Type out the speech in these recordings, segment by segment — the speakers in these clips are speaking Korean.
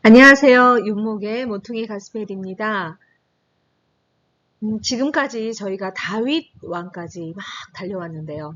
안녕하세요. 윤목의 모퉁이 가스펠입니다. 지금까지 저희가 다윗 왕까지 막 달려왔는데요.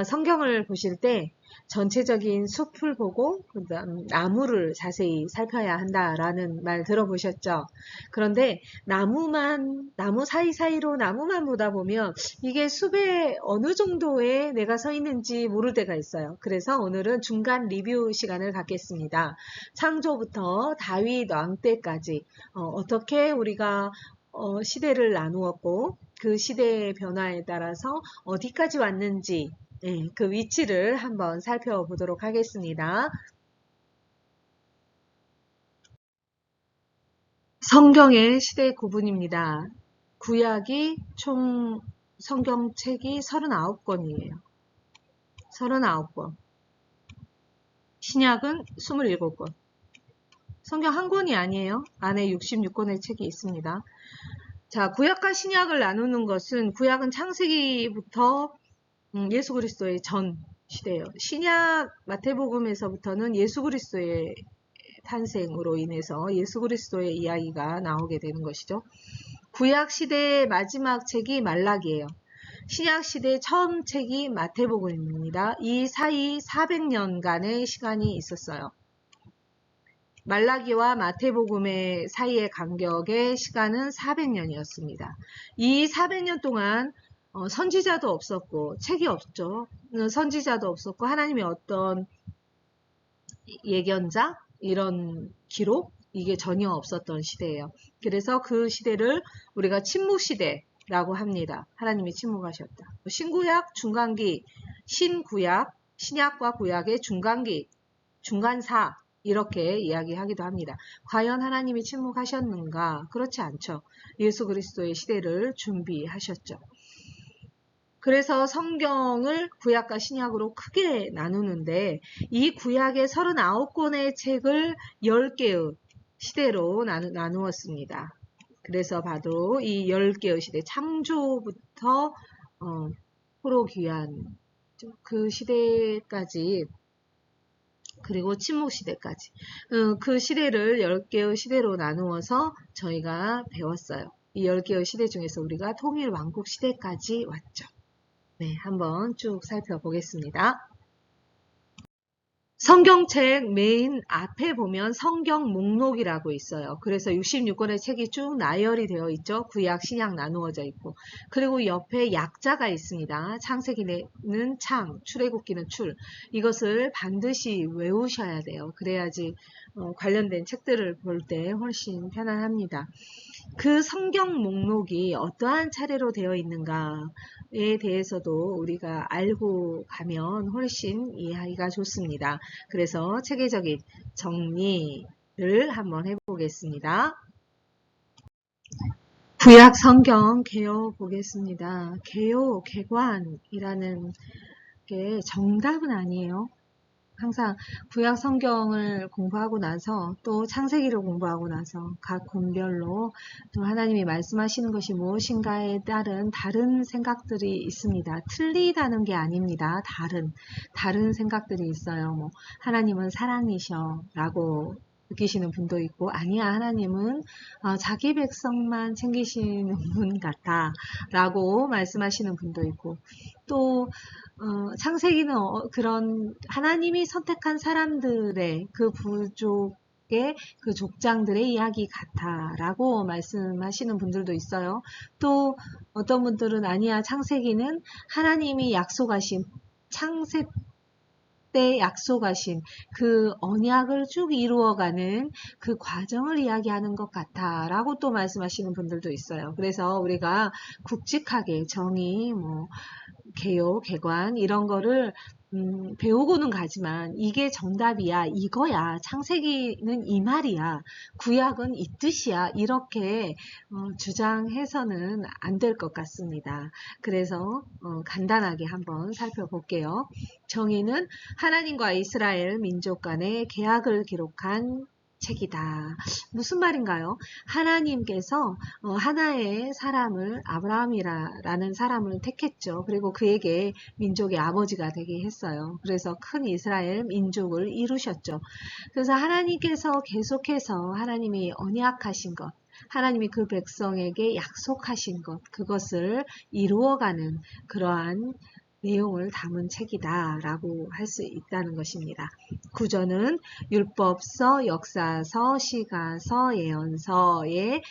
성경을 보실 때 전체적인 숲을 보고 그다음 나무를 자세히 살펴야 한다라는 말 들어보셨죠? 그런데 나무 사이사이로 나무만 보다 보면 이게 숲에 어느 정도에 내가 서 있는지 모를 때가 있어요. 그래서 오늘은 중간 리뷰 시간을 갖겠습니다. 창조부터 다윗 왕 때까지 어떻게 우리가 시대를 나누었고 그 시대의 변화에 따라서 어디까지 왔는지 그 위치를 한번 살펴보도록 하겠습니다. 성경의 시대 구분입니다. 구약이 총 성경책이 39권이에요. 39권. 신약은 27권. 성경 한 권이 아니에요. 안에 66권의 책이 있습니다. 자, 구약과 신약을 나누는 것은 구약은 창세기부터 예수 그리스도의 전 시대예요. 신약 마태복음에서부터는 예수 그리스도의 탄생으로 인해서 예수 그리스도의 이야기가 나오게 되는 것이죠. 구약 시대의 마지막 책이 말라기예요. 신약 시대의 처음 책이 마태복음입니다. 이 사이 400년간의 시간이 있었어요. 말라기와 마태복음의 사이의 간격의 시간은 400년이었습니다. 이 400년 동안 선지자도 없었고 책이 없죠. 선지자도 없었고 하나님의 어떤 예견자 이런 기록 이게 전혀 없었던 시대예요. 그래서 그 시대를 우리가 침묵시대라고 합니다. 하나님이 침묵하셨다. 신구약, 중간기, 신구약, 신약과 구약의 중간기, 중간사 이렇게 이야기하기도 합니다. 과연 하나님이 침묵하셨는가? 그렇지 않죠. 예수 그리스도의 시대를 준비하셨죠. 그래서 성경을 구약과 신약으로 크게 나누는데 이 구약의 39권의 책을 10개의 시대로 나누었습니다. 그래서 봐도 이 10개의 시대, 창조부터 포로귀환 그 시대까지 그리고 침묵시대까지 그 시대를 10개의 시대로 나누어서 저희가 배웠어요. 이 10개의 시대 중에서 우리가 통일왕국 시대까지 왔죠. 네, 한번 쭉 살펴보겠습니다. 성경책 메인 앞에 보면 성경 목록이라고 있어요. 그래서 66권의 책이 쭉 나열이 되어 있죠. 구약, 신약 나누어져 있고. 그리고 옆에 약자가 있습니다. 창세기는 창, 출애굽기는 출. 이것을 반드시 외우셔야 돼요. 그래야지 관련된 책들을 볼 때 훨씬 편안합니다. 그 성경 목록이 어떠한 차례로 되어 있는가에 대해서도 우리가 알고 가면 훨씬 이해하기가 좋습니다. 그래서 체계적인 정리를 한번 해보겠습니다. 구약 성경 개요 보겠습니다. 개요, 개관이라는 게 정답은 아니에요. 항상 구약 성경을 공부하고 나서 또 창세기를 공부하고 나서 각 권별로 또 하나님이 말씀하시는 것이 무엇인가에 따른 다른 생각들이 있습니다. 틀리다는 게 아닙니다. 다른 생각들이 있어요. 뭐 하나님은 사랑이셔 라고 느끼시는 분도 있고 아니야 하나님은 자기 백성만 챙기시는 분 같아 라고 말씀하시는 분도 있고 또 창세기는 그런 하나님이 선택한 사람들의 그 부족의 그 족장들의 이야기 같아 라고 말씀하시는 분들도 있어요. 또 어떤 분들은 아니야 창세기는 하나님이 약속하신 창세 때 약속하신 그 언약을 쭉 이루어가는 그 과정을 이야기하는 것 같아 라고 또 말씀하시는 분들도 있어요. 그래서 우리가 굵직하게 정의 개요, 개관 이런 거를 배우고는 가지만 이게 정답이야, 이거야, 창세기는 이 말이야, 구약은 이 뜻이야 이렇게 주장해서는 안 될 것 같습니다. 그래서 간단하게 한번 살펴볼게요. 정의는 하나님과 이스라엘 민족 간의 계약을 기록한 책이다. 무슨 말인가요? 하나님께서 하나의 사람을 아브라함이라는 사람을 택했죠. 그리고 그에게 민족의 아버지가 되게 했어요. 그래서 큰 이스라엘 민족을 이루셨죠. 그래서 하나님께서 계속해서 하나님이 언약하신 것, 하나님이 그 백성에게 약속하신 것, 그것을 이루어가는 그러한 내용을 담은 책이다 라고 할 수 있다는 것입니다. 구조는 율법서, 역사서, 시가서, 예언서의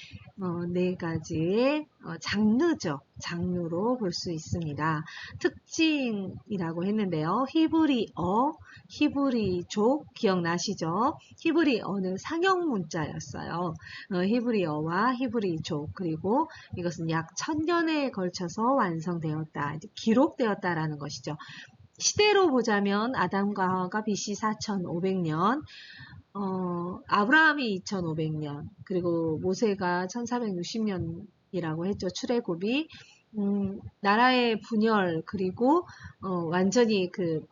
네 가지의 장르죠. 장르로 볼 수 있습니다. 특징이라고 했는데요. 히브리어, 히브리족 기억나시죠? 히브리어는 상형 문자였어요. 히브리어와 히브리족, 그리고 이것은 약 1000년에 걸쳐서 완성되었다, 기록되었다라는 것이죠. 시대로 보자면 아담과 하와가 BC 4500년, 아브라함이 2500년, 그리고 모세가 1460년이라고 했죠. 출애굽이 나라의 분열, 그리고 완전히 그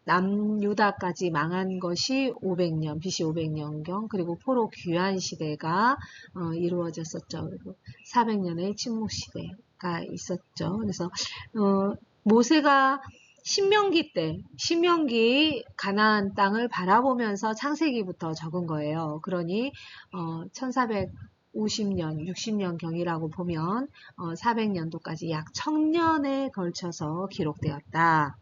남유다까지 망한 것이 500년, BC 500년경, 그리고 포로 귀환 시대가 이루어졌었죠. 그리고 400년의 침묵 시대가 있었죠. 그래서 모세가 신명기 때, 신명기 가나안 땅을 바라보면서 창세기부터 적은 거예요. 그러니 1450년, 60년 경이라고 보면 400년도까지 약 1000년에 걸쳐서 기록되었다.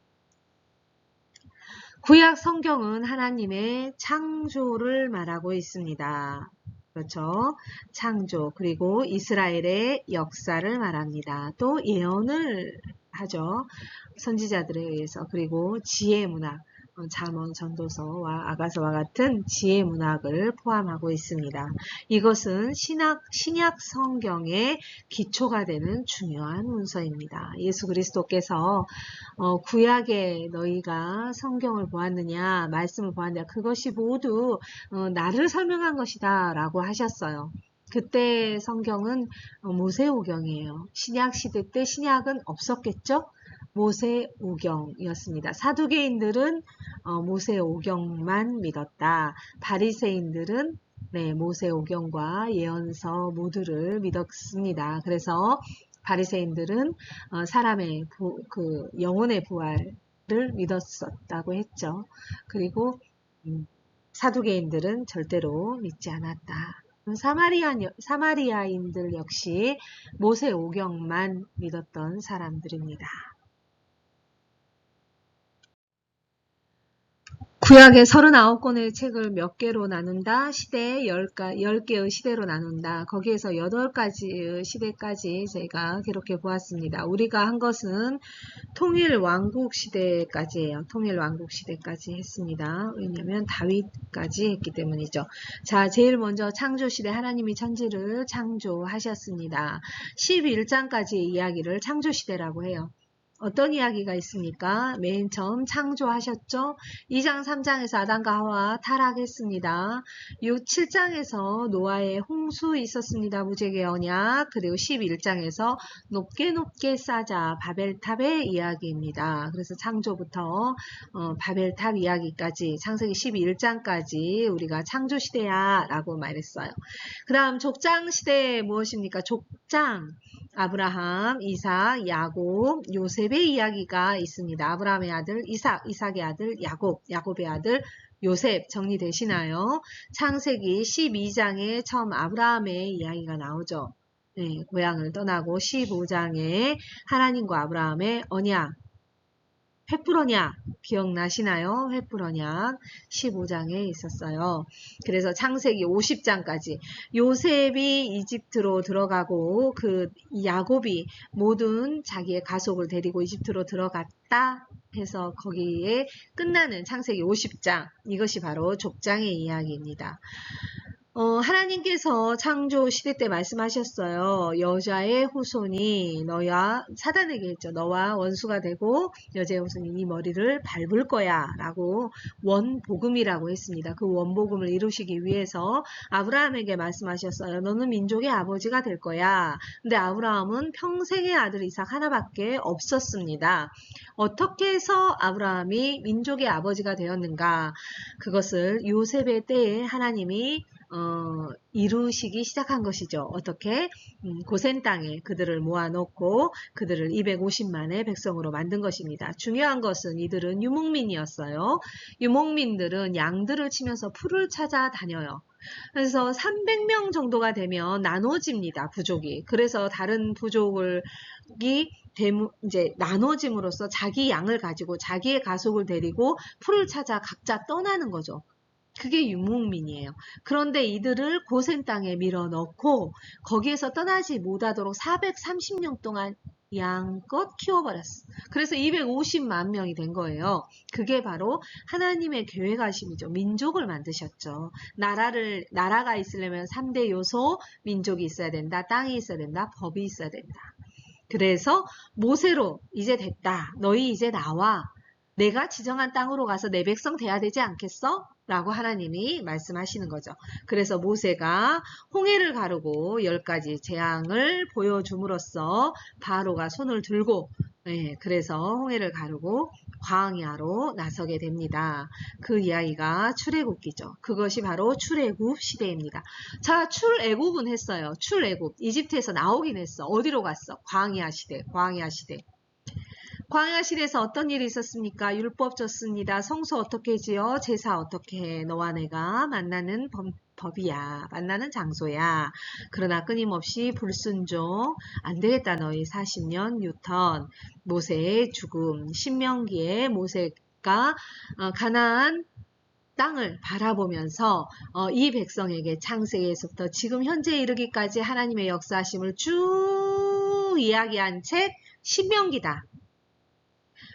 구약 성경은 하나님의 창조를 말하고 있습니다. 그렇죠? 창조, 그리고 이스라엘의 역사를 말합니다. 또 예언을 하죠. 선지자들에 의해서. 그리고 지혜 문학, 잠언, 전도서와 아가서와 같은 지혜 문학을 포함하고 있습니다. 이것은 신약 성경의 기초가 되는 중요한 문서입니다. 예수 그리스도께서 구약에 너희가 성경을 보았느냐, 말씀을 보았느냐, 그것이 모두 나를 설명한 것이다 라고 하셨어요. 그때 성경은 모세오경이에요. 신약 시대 때 신약은 없었겠죠? 모세오경이었습니다. 사두개인들은 모세오경만 믿었다. 바리새인들은 모세오경과 예언서 모두를 믿었습니다. 그래서 바리새인들은 사람의 그 영혼의 부활을 믿었었다고 했죠. 그리고 사두개인들은 절대로 믿지 않았다. 사마리아인들 역시 모세오경만 믿었던 사람들입니다. 구약의 39권의 책을 몇 개로 나눈다? 시대 10개의 시대로 나눈다. 거기에서 8가지의 시대까지 저희가 기록해 보았습니다. 우리가 한 것은 통일왕국 시대까지예요. 통일왕국 시대까지 했습니다. 왜냐하면 다윗까지 했기 때문이죠. 자, 제일 먼저 창조시대, 하나님이 천지를 창조하셨습니다. 11장까지의 이야기를 창조시대라고 해요. 어떤 이야기가 있습니까? 맨 처음 창조하셨죠? 2장 3장에서 아담과 하와 타락했습니다. 7장에서 노아의 홍수 있었습니다. 무지개 언약. 그리고 11장에서 높게 높게 쌓자, 바벨탑의 이야기입니다. 그래서 창조부터 바벨탑 이야기까지, 창세기 11장까지 우리가 창조시대야 라고 말했어요. 그 다음 족장시대 무엇입니까? 족장. 아브라함, 이삭, 야곱, 요셉의 이야기가 있습니다. 아브라함의 아들 이삭, 이삭의 아들 야곱, 야곱의 아들 요셉 정리되시나요? 창세기 12장에 처음 아브라함의 이야기가 나오죠. 고향을 떠나고 15장에 하나님과 아브라함의 언약, 횃불 언약 기억나시나요? 횃불 언약 15장에 있었어요. 그래서 창세기 50장까지 요셉이 이집트로 들어가고 그 야곱이 모든 자기의 가족을 데리고 이집트로 들어갔다 해서 거기에 끝나는 창세기 50장, 이것이 바로 족장의 이야기입니다. 하나님께서 창조 시대 때 말씀하셨어요. 여자의 후손이 너와 사단에게 했죠. 너와 원수가 되고 여자의 후손이 네 머리를 밟을 거야 라고 원복음이라고 했습니다. 그 원복음을 이루시기 위해서 아브라함에게 말씀하셨어요. 너는 민족의 아버지가 될 거야. 근데 아브라함은 평생의 아들 이삭 하나밖에 없었습니다. 어떻게 해서 아브라함이 민족의 아버지가 되었는가? 그것을 요셉의 때에 하나님이 이루시기 시작한 것이죠. 어떻게? 고센 땅에 그들을 모아놓고 그들을 250만의 백성으로 만든 것입니다. 중요한 것은 이들은 유목민이었어요. 유목민들은 양들을 치면서 풀을 찾아 다녀요. 그래서 300명 정도가 되면 나눠집니다. 부족이. 그래서 다른 부족이 이제 나눠짐으로써 자기 양을 가지고 자기의 가속을 데리고 풀을 찾아 각자 떠나는 거죠. 그게 유목민이에요. 그런데 이들을 고센 땅에 밀어넣고 거기에서 떠나지 못하도록 430년 동안 양껏 키워버렸어. 그래서 250만 명이 된 거예요. 그게 바로 하나님의 계획하심이죠. 민족을 만드셨죠. 나라가 있으려면 3대 요소, 민족이 있어야 된다, 땅이 있어야 된다, 법이 있어야 된다. 그래서 모세로 이제 됐다. 너희 이제 나와. 내가 지정한 땅으로 가서 내 백성 돼야 되지 않겠어? 라고 하나님이 말씀하시는 거죠. 그래서 모세가 홍해를 가르고 10가지 재앙을 보여줌으로써 바로가 손을 들고 그래서 홍해를 가르고 광야로 나서게 됩니다. 그 이야기가 출애굽기죠. 그것이 바로 출애굽 시대입니다. 자, 출애굽은 했어요. 출애굽. 이집트에서 나오긴 했어. 어디로 갔어? 광야 시대. 광야 시대. 광야 시대에서 어떤 일이 있었습니까? 율법 줬습니다. 성소 어떻게 지어? 제사 어떻게 해? 너와 내가 만나는 법이야. 만나는 장소야. 그러나 끊임없이 불순종. 안 되겠다. 너희 40년 유턴. 모세의 죽음. 신명기에 모세가 가나안 땅을 바라보면서 이 백성에게 창세기에서부터 지금 현재 이르기까지 하나님의 역사하심을 쭉 이야기한 책 신명기다.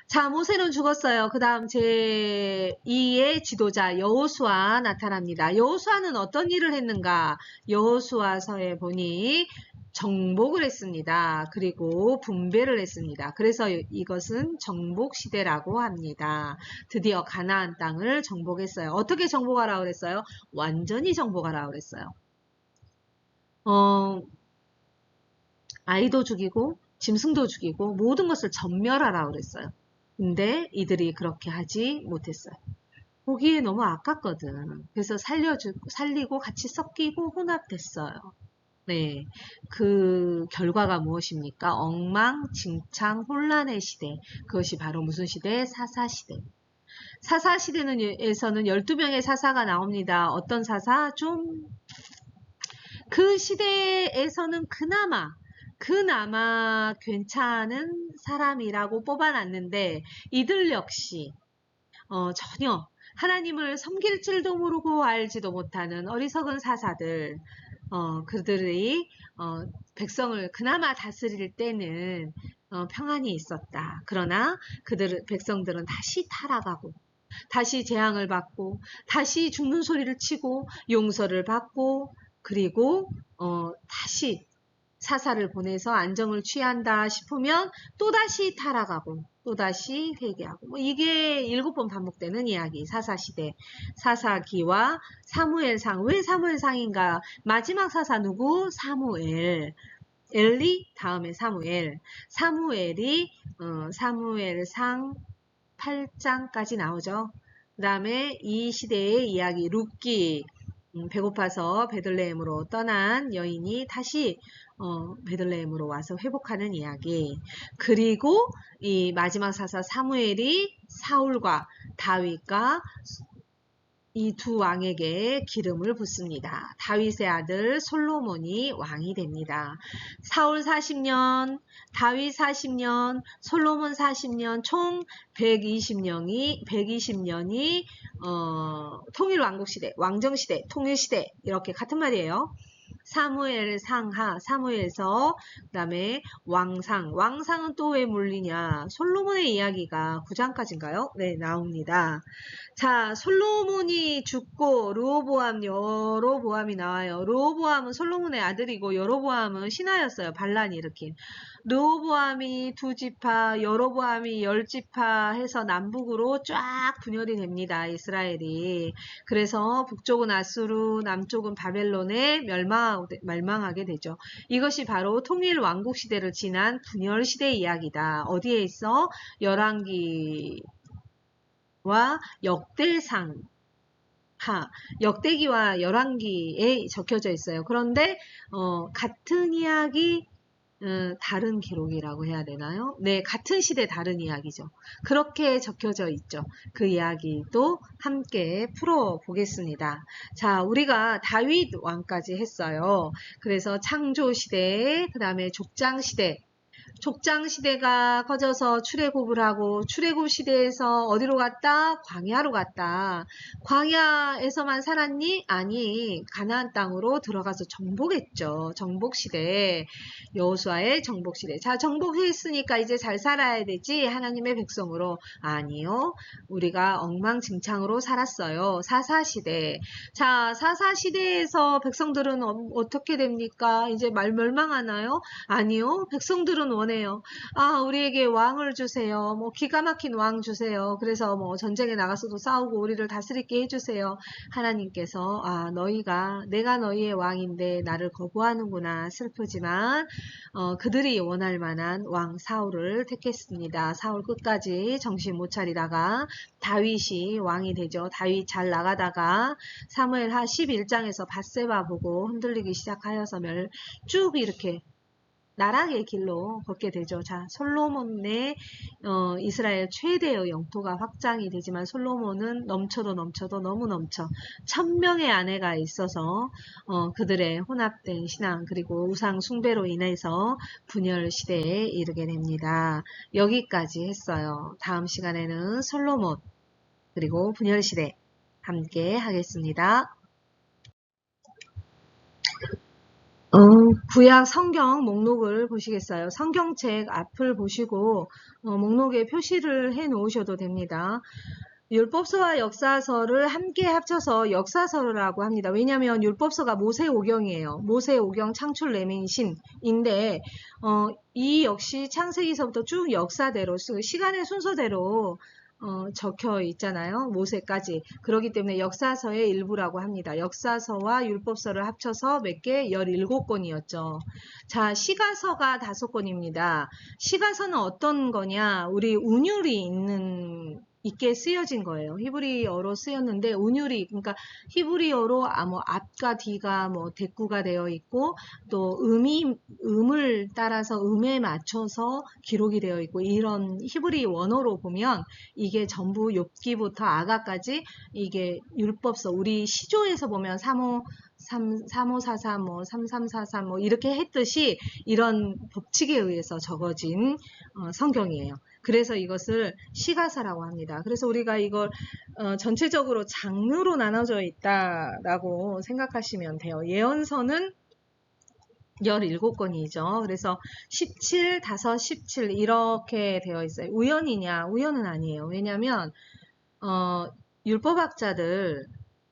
자, 모세는 죽었어요. 그 다음 제2의 지도자 여호수아 나타납니다. 여호수아는 어떤 일을 했는가? 여호수아서에 보니 정복을 했습니다. 그리고 분배를 했습니다. 그래서 이것은 정복시대라고 합니다. 드디어 가나안 땅을 정복했어요. 어떻게 정복하라고 그랬어요? 완전히 정복하라고 그랬어요. 아이도 죽이고 짐승도 죽이고 모든 것을 전멸하라고 그랬어요. 근데 이들이 그렇게 하지 못했어요. 보기에 너무 아깝거든. 그래서 살리고 같이 섞이고 혼합됐어요. 네. 그 결과가 무엇입니까? 엉망진창 혼란의 시대. 그것이 바로 무슨 시대? 사사시대. 사사시대에서는 12명의 사사가 나옵니다. 어떤 사사? 그 시대에서는 그나마 괜찮은 사람이라고 뽑아놨는데 이들 역시 전혀 하나님을 섬길 줄도 모르고 알지도 못하는 어리석은 사사들 그들이 백성을 그나마 다스릴 때는 평안이 있었다. 그러나 백성들은 다시 타락하고 다시 재앙을 받고 다시 죽는 소리를 치고 용서를 받고 그리고 다시 사사를 보내서 안정을 취한다 싶으면 또다시 타락하고 또다시 회개하고 이게 7번 반복되는 이야기. 사사시대. 사사기와 사무엘상. 왜 사무엘상인가? 마지막 사사 누구? 사무엘. 엘리 다음에 사무엘. 사무엘이 사무엘상 8장까지 나오죠. 그 다음에 이 시대의 이야기 룻기. 배고파서 베들레헴으로 떠난 여인이 다시 베들레헴으로 와서 회복하는 이야기. 그리고 이 마지막 사사 사무엘이 사울과 다윗과 이 두 왕에게 기름을 붓습니다. 다윗의 아들 솔로몬이 왕이 됩니다. 사울 40년, 다윗 40년, 솔로몬 40년, 총 120년이 통일왕국시대, 왕정시대, 통일시대 이렇게 같은 말이에요. 사무엘 상하, 사무엘서, 그 다음에 왕상, 왕상은 또 왜 물리냐? 솔로몬의 이야기가 9장까지인가요? 네, 나옵니다. 자, 솔로몬이 죽고 여로보암이 나와요. 르호보암은 솔로몬의 아들이고 여로보암은 신하였어요. 반란이 일으킨. 르호보암이 2지파, 여로보암이 10지파 해서 남북으로 쫙 분열이 됩니다. 이스라엘이. 그래서 북쪽은 아수르, 남쪽은 바벨론에 멸망하게 되죠. 이것이 바로 통일 왕국 시대를 지난 분열 시대의 이야기다. 어디에 있어? 열왕기와 역대상 역대기와 열왕기에 적혀져 있어요. 그런데 같은 이야기 다른 기록이라고 해야 되나요? 네, 같은 시대 다른 이야기죠. 그렇게 적혀져 있죠. 그 이야기도 함께 풀어보겠습니다. 자, 우리가 다윗 왕까지 했어요. 그래서 창조 시대, 그 다음에 족장 시대, 족장 시대가 커져서 출애굽을 하고 출애굽 시대에서 어디로 갔다? 광야로 갔다. 광야에서만 살았니? 아니, 가나안 땅으로 들어가서 정복했죠. 정복 시대. 여호수아의 정복 시대. 자, 정복했으니까 이제 잘 살아야 되지. 하나님의 백성으로. 아니요. 우리가 엉망진창으로 살았어요. 사사 시대. 자, 사사 시대에서 백성들은 어떻게 됩니까? 이제 멸망하나요? 아니요. 백성들은 원해요. 아, 우리에게 왕을 주세요. 뭐 기가 막힌 왕 주세요. 그래서 뭐 전쟁에 나가서도 싸우고 우리를 다스리게 해주세요. 하나님께서 내가 너희의 왕인데 나를 거부하는구나. 슬프지만 그들이 원할 만한 왕 사울을 택했습니다. 사울 끝까지 정신 못 차리다가 다윗이 왕이 되죠. 다윗 잘 나가다가 사무엘하 11장에서 밧세바 보고 흔들리기 시작하여서 쭉 이렇게 나락의 길로 걷게 되죠. 자, 솔로몬의 이스라엘 최대의 영토가 확장이 되지만 솔로몬은 넘쳐도 너무 넘쳐 1000명의 아내가 있어서 그들의 혼합된 신앙 그리고 우상 숭배로 인해서 분열 시대에 이르게 됩니다. 여기까지 했어요. 다음 시간에는 솔로몬 그리고 분열 시대 함께 하겠습니다. 구약 성경 목록을 보시겠어요? 성경책 앞을 보시고 목록에 표시를 해 놓으셔도 됩니다. 율법서와 역사서를 함께 합쳐서 역사서라고 합니다. 왜냐하면 율법서가 모세오경이에요. 모세오경 창출 레민신인데 이 역시 창세기서부터 쭉 역사대로 시간의 순서대로 적혀 있잖아요. 모세까지. 그렇기 때문에 역사서의 일부라고 합니다. 역사서와 율법서를 합쳐서 몇 개? 17권이었죠. 자, 시가서가 5권입니다. 시가서는 어떤 거냐? 우리 운율이 있게 쓰여진 거예요. 히브리어로 쓰였는데 운율이 그러니까 히브리어로 뭐 앞과 뒤가 뭐 대꾸가 되어 있고 또 음을 따라서 음에 맞춰서 기록이 되어 있고 이런 히브리 원어로 보면 이게 전부 욥기부터 아가까지 이게 율법서 우리 시조에서 보면 3543 뭐 3343 뭐 이렇게 했듯이 이런 법칙에 의해서 적어진 성경이에요. 그래서 이것을 시가서라고 합니다. 그래서 우리가 이걸 전체적으로 장르로 나눠져 있다라고 생각하시면 돼요. 예언서는 17권이죠. 그래서 17, 5, 17 이렇게 되어 있어요. 우연이냐? 우연은 아니에요. 왜냐하면 율법학자들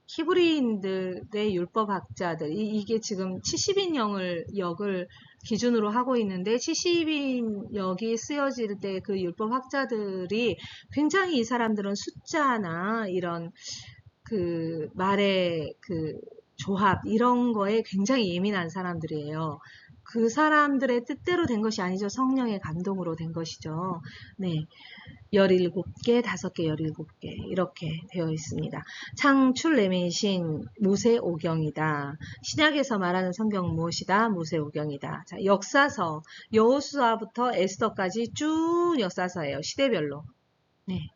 히브리인들의 율법학자들 이게 지금 70인역을 기준으로 하고 있는데 70인역이 쓰여질 때 그 율법학자들이 굉장히 이 사람들은 숫자나 이런 그 말의 그 조합 이런 거에 굉장히 예민한 사람들이에요. 그 사람들의 뜻대로 된 것이 아니죠. 성령의 감동으로 된 것이죠. 네. 17개, 5개, 17개 이렇게 되어 있습니다. 창출 레민신 모세오경이다. 신약에서 말하는 성경은 무엇이다? 모세오경이다. 자, 역사서 여호수아부터 에스더까지 쭉 역사서예요. 시대별로. 네.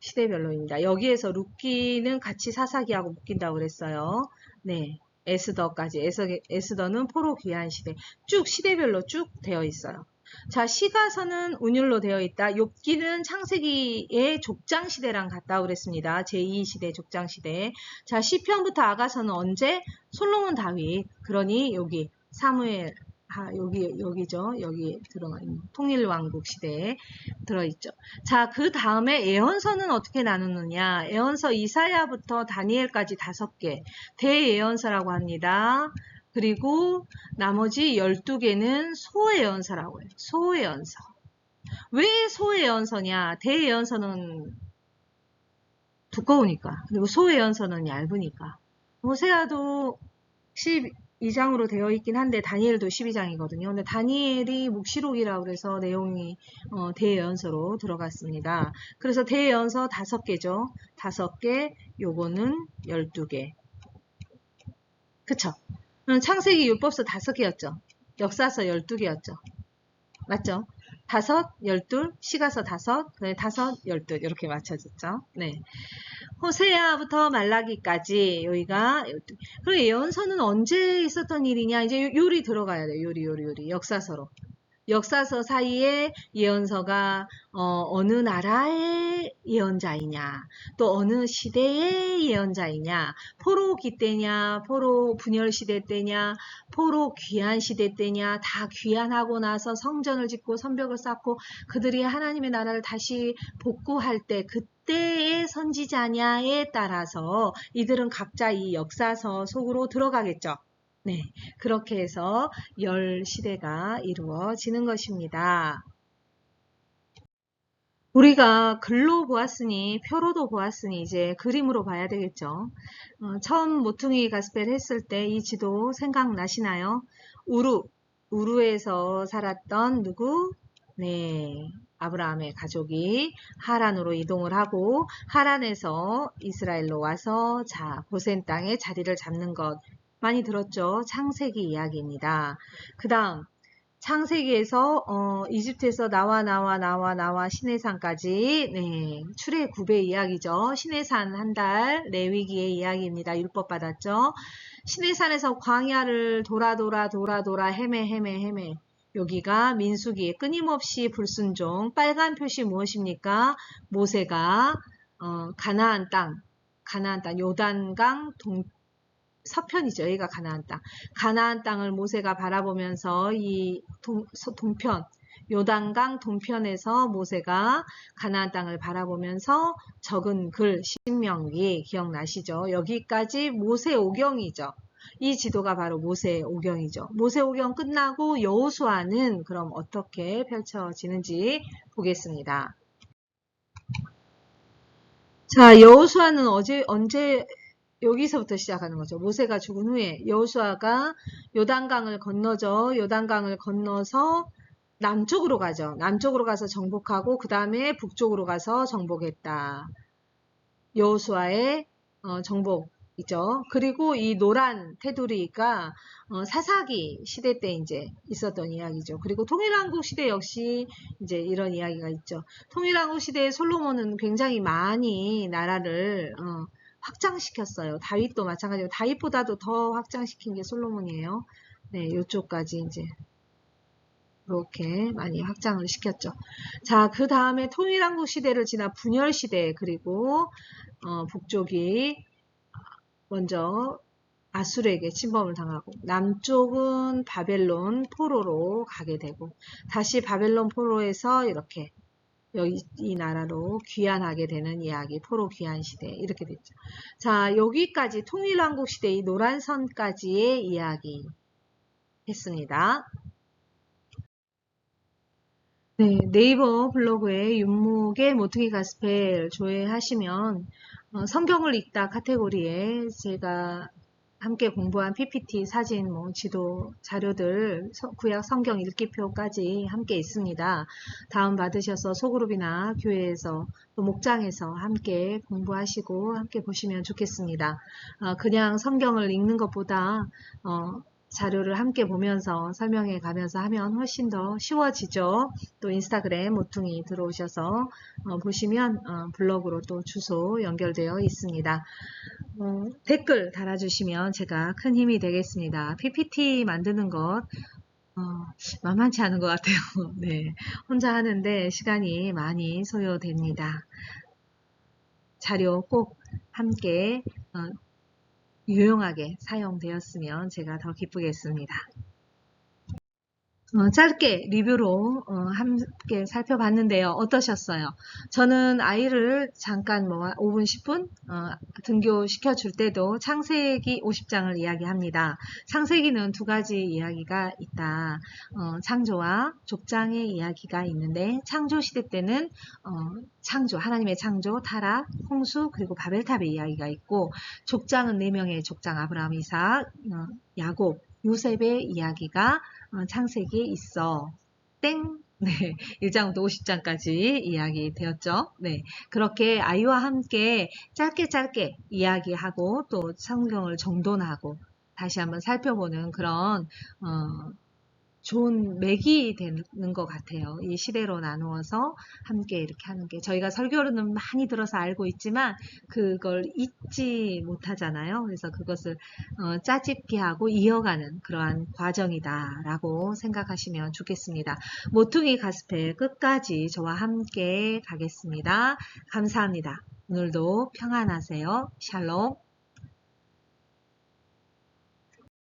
시대별로입니다. 여기에서 룻기는 같이 사사기하고 묶인다고 그랬어요. 네. 에스더까지. 에스더는 포로 귀환 시대. 쭉 시대별로 쭉 되어 있어요. 자, 시가서는 운율로 되어 있다. 욥기는 창세기의 족장시대랑 같다고 그랬습니다. 제2시대 족장시대. 자, 시편부터 아가서는 언제? 솔로몬 다윗. 그러니 여기 사무엘 여기죠. 여기 들어가 있는 통일왕국 시대에 들어있죠. 자, 그 다음에 예언서는 어떻게 나누느냐? 예언서 이사야부터 다니엘까지 5개. 대예언서라고 합니다. 그리고 나머지 12개는 소예언서라고 해요. 소예언서. 왜 소예언서냐? 대예언서는 두꺼우니까. 그리고 소예언서는 얇으니까. 호세아도 12장으로 되어 있긴 한데 다니엘도 12장이거든요. 근데 다니엘이 묵시록이라고 그래서 내용이 대예언서로 들어갔습니다. 그래서 대예언서 5개죠. 5개, 요거는 12개. 그쵸? 창세기, 율법서 5개였죠. 역사서 12개였죠. 맞죠? 5, 12, 시가서 5, 5, 12 이렇게 맞춰졌죠. 네. 호세아부터 말라기까지 여기가 그리고 예언서는 언제 있었던 일이냐? 이제 요리 들어가야 돼요. 요리 역사서로. 역사서 사이에 예언서가 어느 나라의 예언자이냐, 또 어느 시대의 예언자이냐, 포로 기때냐, 포로 분열 시대 때냐, 포로 귀환 시대 때냐, 다 귀환하고 나서 성전을 짓고 성벽을 쌓고 그들이 하나님의 나라를 다시 복구할 때 그때의 선지자냐에 따라서 이들은 각자 이 역사서 속으로 들어가겠죠. 네, 그렇게 해서 열 시대가 이루어지는 것입니다. 우리가 글로 보았으니 표로도 보았으니 이제 그림으로 봐야 되겠죠. 처음 모퉁이 가스펠 했을 때 이 지도 생각나시나요? 우루에서 살았던 누구? 네, 아브라함의 가족이 하란으로 이동을 하고 하란에서 이스라엘로 와서 자 고센 땅에 자리를 잡는 것 많이 들었죠? 창세기 이야기입니다. 그 다음 창세기에서 이집트에서 나와 시내산까지 네, 출애 9배 이야기죠. 시내산 한 달 레위기의 이야기입니다. 율법 받았죠. 시내산에서 광야를 돌아 헤매 여기가 민수기 끊임없이 불순종 빨간 표시 무엇입니까? 모세가 가나안 땅 요단강 서편이죠. 여기가 가나안 땅. 가나안 땅을 모세가 바라보면서 이 동편, 요단강 동편에서 모세가 가나안 땅을 바라보면서 적은 글, 신명기 기억나시죠? 여기까지 모세오경이죠. 이 지도가 바로 모세오경이죠. 모세오경 끝나고 여호수아는 그럼 어떻게 펼쳐지는지 보겠습니다. 자, 여호수아는 언제 여기서부터 시작하는 거죠. 모세가 죽은 후에 여호수아가 요단강을 건너죠. 요단강을 건너서 남쪽으로 가죠. 남쪽으로 가서 정복하고 그 다음에 북쪽으로 가서 정복했다. 여호수아의 정복이죠. 그리고 이 노란 테두리가 사사기 시대 때 이제 있었던 이야기죠. 그리고 통일왕국 시대 역시 이제 이런 이야기가 있죠. 통일왕국 시대에 솔로몬은 굉장히 많이 나라를 확장시켰어요. 다윗도 마찬가지고 다윗보다도 더 확장시킨 게 솔로몬이에요. 네, 이쪽까지 이제 이렇게 많이 확장을 시켰죠. 자, 그 다음에 통일왕국 시대를 지나 분열 시대 그리고 북쪽이 먼저 아수르에게 침범을 당하고 남쪽은 바벨론 포로로 가게 되고 다시 바벨론 포로에서 이렇게 여기 이 나라로 귀환하게 되는 이야기, 포로 귀환 시대 이렇게 됐죠. 자, 여기까지 통일왕국 시대 이 노란 선까지의 이야기 했습니다. 네, 네이버 블로그에 윤목의 모퉁이 가스펠 조회하시면 성경을 읽다 카테고리에 제가 함께 공부한 PPT, 사진, 지도, 자료들, 구약 성경 읽기표까지 함께 있습니다. 다운받으셔서 소그룹이나 교회에서 또 목장에서 함께 공부하시고 함께 보시면 좋겠습니다. 그냥 성경을 읽는 것보다 자료를 함께 보면서 설명해 가면서 하면 훨씬 더 쉬워지죠. 또 인스타그램 모퉁이 들어오셔서 보시면 블로그로 또 주소 연결되어 있습니다. 댓글 달아주시면 제가 큰 힘이 되겠습니다. PPT 만드는 것 만만치 않은 것 같아요. 네. 혼자 하는데 시간이 많이 소요됩니다. 자료 꼭 함께 유용하게 사용되었으면 제가 더 기쁘겠습니다. 짧게 리뷰로 함께 살펴봤는데요. 어떠셨어요? 저는 아이를 잠깐 5분, 10분 등교시켜 줄 때도 창세기 50장을 이야기합니다. 창세기는 두 가지 이야기가 있다. 창조와 족장의 이야기가 있는데 창조 시대 때는 창조, 하나님의 창조, 타락, 홍수, 그리고 바벨탑의 이야기가 있고 족장은 4명의 족장 아브라함, 이삭, 야곱, 요셉의 이야기가 창세기에 있어. 땡! 네. 1장부터 50장까지 이야기 되었죠. 네. 그렇게 아이와 함께 짧게 이야기하고 또 성경을 정돈하고 다시 한번 살펴보는 그런, 좋은 맥이 되는 것 같아요. 이 시대로 나누어서 함께 이렇게 하는 게 저희가 설교로는 많이 들어서 알고 있지만 그걸 잊지 못하잖아요. 그래서 그것을 짜집기 하고 이어가는 그러한 과정이다라고 생각하시면 좋겠습니다. 모퉁이 가스펠 끝까지 저와 함께 가겠습니다. 감사합니다. 오늘도 평안하세요. 샬롬.